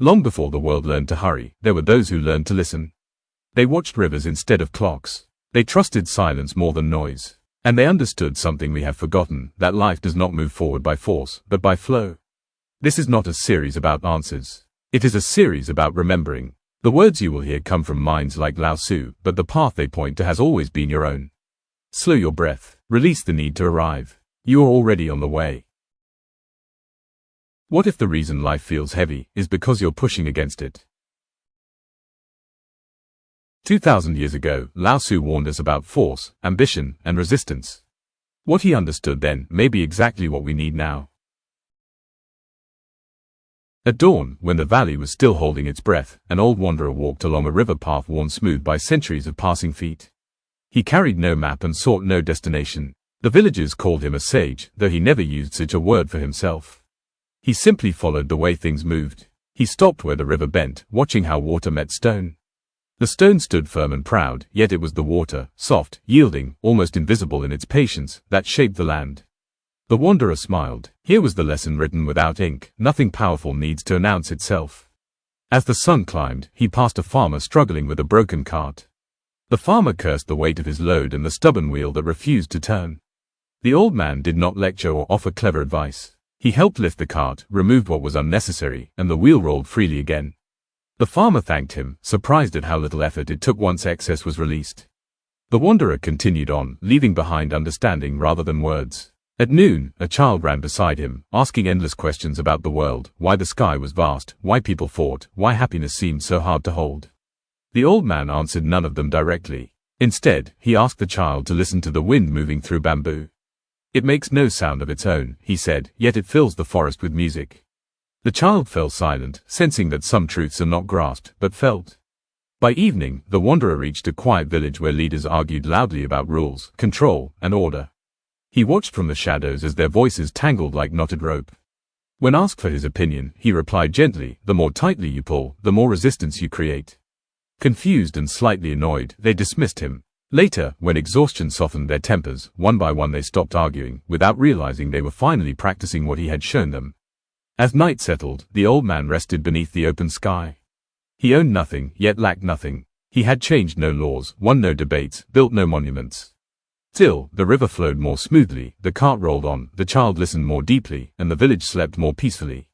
Long before the world learned to hurry, there were those who learned to listen. They watched rivers instead of clocks. They trusted silence more than noise. And they understood something we have forgotten, that life does not move forward by force, but by flow. This is not a series about answers. It is a series about remembering. The words you will hear come from minds like Lao Tzu, but the path they point to has always been your own. Slow your breath. Release the need to arrive. You are already on the way. What if the reason life feels heavy is because you're pushing against it? 2,000 years ago, Lao Tzu warned us about force, ambition, and resistance. What he understood then may be exactly what we need now. At dawn, when the valley was still holding its breath, an old wanderer walked along a river path worn smooth by centuries of passing feet. He carried no map and sought no destination. The villagers called him a sage, though he never used such a word for himself. He simply followed the way things moved. He stopped where the river bent, watching how water met stone. The stone stood firm and proud, yet it was the water, soft, yielding, almost invisible in its patience, that shaped the land. The wanderer smiled. Here was the lesson written without ink: nothing powerful needs to announce itself. As the sun climbed, he passed a farmer struggling with a broken cart. The farmer cursed the weight of his load and the stubborn wheel that refused to turn. The old man did not lecture or offer clever advice. He helped lift the cart, removed what was unnecessary, and the wheel rolled freely again. The farmer thanked him, surprised at how little effort it took once excess was released. The wanderer continued on, leaving behind understanding rather than words. At noon, a child ran beside him, asking endless questions about the world: why the sky was vast, why people fought, why happiness seemed so hard to hold. The old man answered none of them directly. Instead, he asked the child to listen to the wind moving through bamboo. It makes no sound of its own, he said, yet it fills the forest with music. The child fell silent, sensing that some truths are not grasped, but felt. By evening, the wanderer reached a quiet village where leaders argued loudly about rules, control, and order. He watched from the shadows as their voices tangled like knotted rope. When asked for his opinion, he replied gently: the more tightly you pull, the more resistance you create. Confused and slightly annoyed, they dismissed him. Later, when exhaustion softened their tempers, one by one they stopped arguing, without realizing they were finally practicing what he had shown them. As night settled, the old man rested beneath the open sky. He owned nothing, yet lacked nothing. He had changed no laws, won no debates, built no monuments. Still, the river flowed more smoothly, the cart rolled on, the child listened more deeply, and the village slept more peacefully.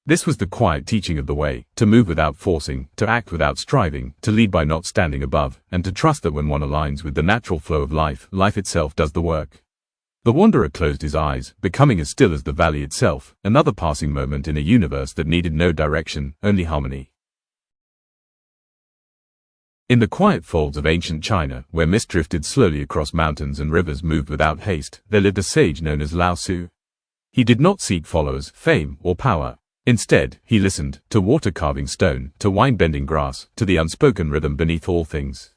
This was the quiet teaching of the way: to move without forcing, to act without striving, to lead by not standing above, and to trust that when one aligns with the natural flow of life, life itself does the work. The wanderer closed his eyes, becoming as still as the valley itself, another passing moment in a universe that needed no direction, only harmony. In the quiet folds of ancient China, where mist drifted slowly across mountains and rivers moved without haste, there lived a sage known as Lao Tzu. He did not seek followers, fame, or power. Instead, he listened, to water carving stone, to wine bending grass, to the unspoken rhythm beneath all things.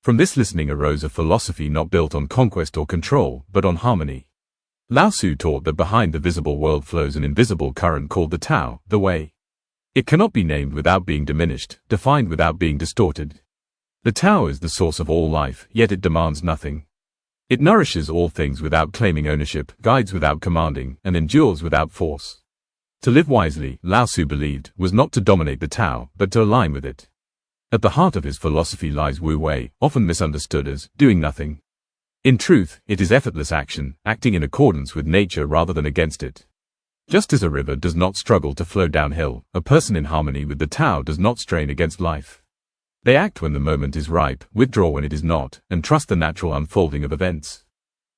From this listening arose a philosophy not built on conquest or control, but on harmony. Lao Tzu taught that behind the visible world flows an invisible current called the Tao, the way. It cannot be named without being diminished, defined without being distorted. The Tao is the source of all life, yet it demands nothing. It nourishes all things without claiming ownership, guides without commanding, and endures without force. To live wisely, Lao Tzu believed, was not to dominate the Tao, but to align with it. At the heart of his philosophy lies Wu Wei, often misunderstood as doing nothing. In truth, it is effortless action, acting in accordance with nature rather than against it. Just as a river does not struggle to flow downhill, a person in harmony with the Tao does not strain against life. They act when the moment is ripe, withdraw when it is not, and trust the natural unfolding of events.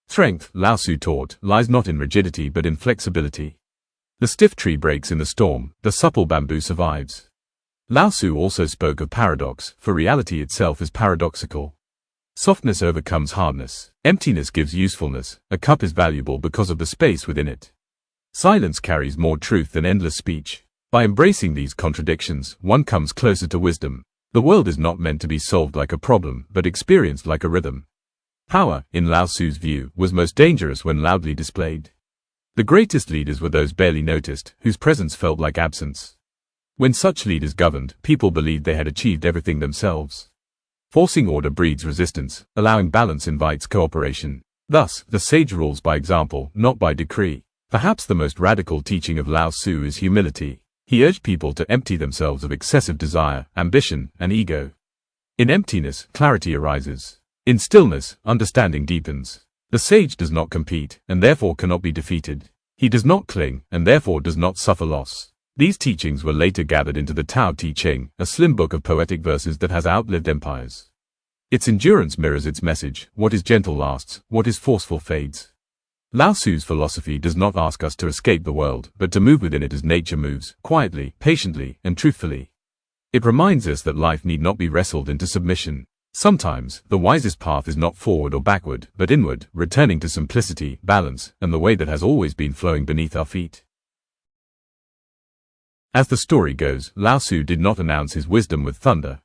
Strength, Lao Tzu taught, lies not in rigidity but in flexibility. The stiff tree breaks in the storm, the supple bamboo survives. Lao Tzu also spoke of paradox, for reality itself is paradoxical. Softness overcomes hardness. Emptiness gives usefulness. A cup is valuable because of the space within it. Silence carries more truth than endless speech. By embracing these contradictions, one comes closer to wisdom. The world is not meant to be solved like a problem, but experienced like a rhythm. Power, in Lao Tzu's view, was most dangerous when loudly displayed. The greatest leaders were those barely noticed, whose presence felt like absence. When such leaders governed, people believed they had achieved everything themselves. Forcing order breeds resistance, allowing balance invites cooperation. Thus, the sage rules by example, not by decree. Perhaps the most radical teaching of Lao Tzu is humility. He urged people to empty themselves of excessive desire, ambition, and ego. In emptiness, clarity arises. In stillness, understanding deepens. The sage does not compete, and therefore cannot be defeated. He does not cling, and therefore does not suffer loss. These teachings were later gathered into the Tao Te Ching, a slim book of poetic verses that has outlived empires. Its endurance mirrors its message: what is gentle lasts, what is forceful fades. Lao Tzu's philosophy does not ask us to escape the world, but to move within it as nature moves, quietly, patiently, and truthfully. It reminds us that life need not be wrestled into submission. Sometimes, the wisest path is not forward or backward, but inward, returning to simplicity, balance, and the way that has always been flowing beneath our feet. As the story goes, Lao Tzu did not announce his wisdom with thunder.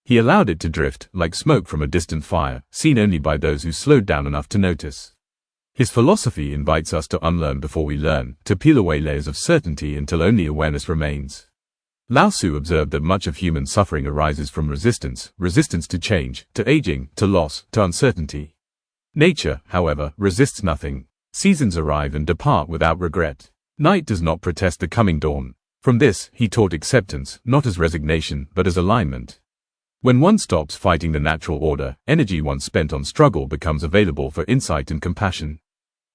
He allowed it to drift, like smoke from a distant fire, seen only by those who slowed down enough to notice. His philosophy invites us to unlearn before we learn, to peel away layers of certainty until only awareness remains. Lao Tzu observed that much of human suffering arises from resistance to change, to aging, to loss, to uncertainty. Nature, however, resists nothing. Seasons arrive and depart without regret. Night does not protest the coming dawn. From this, he taught acceptance, not as resignation, but as alignment. When one stops fighting the natural order, energy once spent on struggle becomes available for insight and compassion.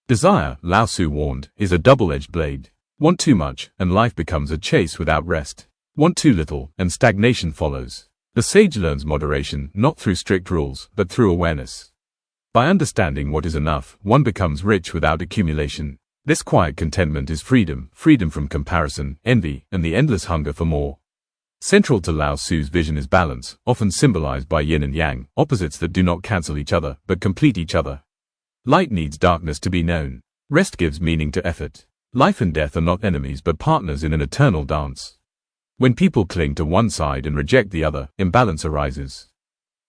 Desire, Lao Tzu warned, is a double-edged blade. Want too much, and life becomes a chase without rest. Want too little, and stagnation follows. The sage learns moderation, not through strict rules, but through awareness. By understanding what is enough, one becomes rich without accumulation. This quiet contentment is freedom, freedom from comparison, envy, and the endless hunger for more. Central to Lao Tzu's vision is balance, often symbolized by yin and yang, opposites that do not cancel each other, but complete each other. Light needs darkness to be known. Rest gives meaning to effort. Life and death are not enemies but partners in an eternal dance. When people cling to one side and reject the other, imbalance arises.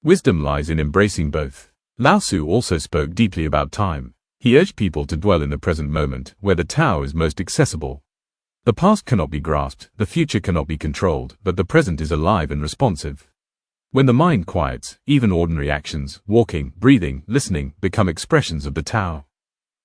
Wisdom lies in embracing both. Lao Tzu also spoke deeply about time. He urged people to dwell in the present moment, where the Tao is most accessible. The past cannot be grasped, the future cannot be controlled, but the present is alive and responsive. When the mind quiets, even ordinary actions, walking, breathing, listening, become expressions of the Tao.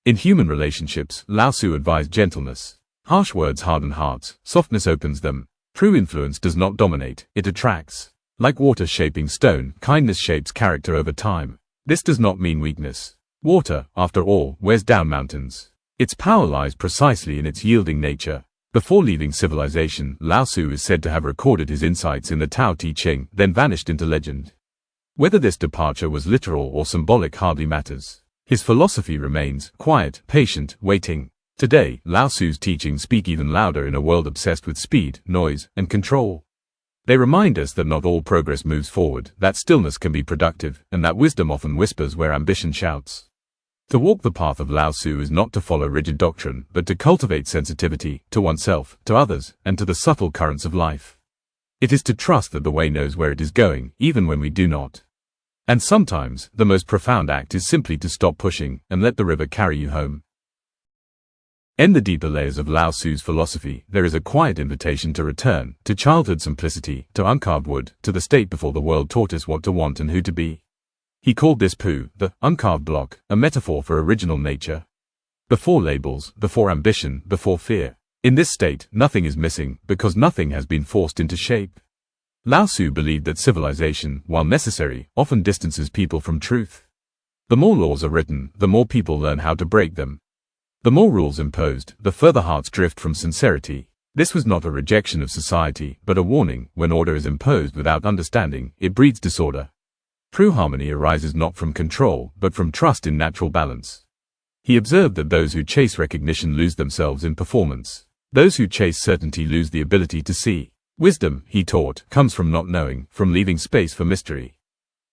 In human relationships, Lao Tzu advised gentleness. Harsh words harden hearts, softness opens them. True influence does not dominate, it attracts. Like water shaping stone, kindness shapes character over time. This does not mean weakness. Water, after all, wears down mountains. Its power lies precisely in its yielding nature. Before leaving civilization, Lao Tzu is said to have recorded his insights in the Tao Te Ching, then vanished into legend. Whether this departure was literal or symbolic hardly matters. His philosophy remains quiet, patient, waiting. Today, Lao Tzu's teachings speak even louder in a world obsessed with speed, noise, and control. They remind us that not all progress moves forward, that stillness can be productive, and that wisdom often whispers where ambition shouts. To walk the path of Lao Tzu is not to follow rigid doctrine, but to cultivate sensitivity, to oneself, to others, and to the subtle currents of life. It is to trust that the way knows where it is going, even when we do not. And sometimes, the most profound act is simply to stop pushing, and let the river carry you home. In the deeper layers of Lao Tzu's philosophy, there is a quiet invitation to return, to childhood simplicity, to uncarved wood, to the state before the world taught us what to want and who to be. He called this pu, the uncarved block, a metaphor for original nature. Before labels, before ambition, before fear. In this state, nothing is missing, because nothing has been forced into shape. Lao Tzu believed that civilization, while necessary, often distances people from truth. The more laws are written, the more people learn how to break them. The more rules imposed, the further hearts drift from sincerity. This was not a rejection of society, but a warning: when order is imposed without understanding, it breeds disorder. True harmony arises not from control, but from trust in natural balance. He observed that those who chase recognition lose themselves in performance. Those who chase certainty lose the ability to see. Wisdom, he taught, comes from not knowing, from leaving space for mystery.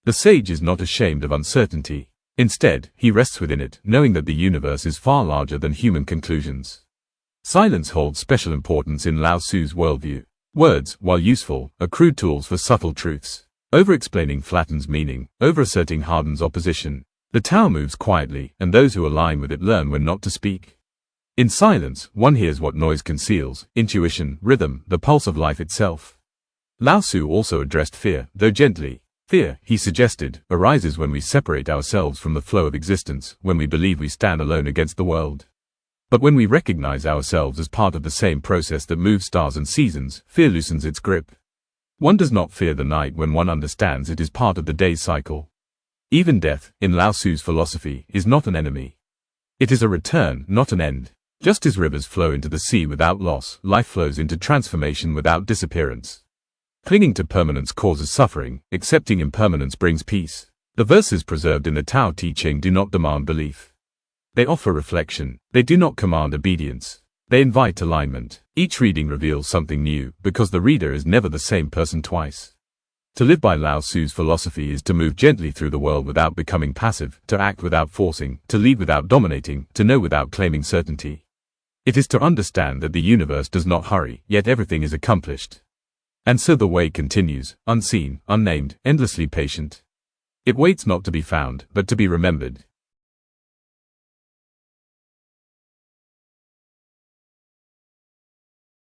The sage is not ashamed of uncertainty. Instead, he rests within it, knowing that the universe is far larger than human conclusions. Silence holds special importance in Lao Tzu's worldview. Words, while useful, are crude tools for subtle truths. Over-explaining flattens meaning, over-asserting hardens opposition. The Tao moves quietly, and those who align with it learn when not to speak. In silence, one hears what noise conceals: intuition, rhythm, the pulse of life itself. Lao Tzu also addressed fear, though gently. Fear, he suggested, arises when we separate ourselves from the flow of existence, when we believe we stand alone against the world. But when we recognize ourselves as part of the same process that moves stars and seasons, fear loosens its grip. One does not fear the night when one understands it is part of the day's cycle. Even death, in Lao Tzu's philosophy, is not an enemy. It is a return, not an end. Just as rivers flow into the sea without loss, life flows into transformation without disappearance. Clinging to permanence causes suffering, accepting impermanence brings peace. The verses preserved in the Tao Te Ching do not demand belief. They offer reflection. They do not command obedience. They invite alignment. Each reading reveals something new, because the reader is never the same person twice. To live by Lao Tzu's philosophy is to move gently through the world without becoming passive, to act without forcing, to lead without dominating, to know without claiming certainty. It is to understand that the universe does not hurry, yet everything is accomplished. And so the way continues, unseen, unnamed, endlessly patient. It waits not to be found, but to be remembered.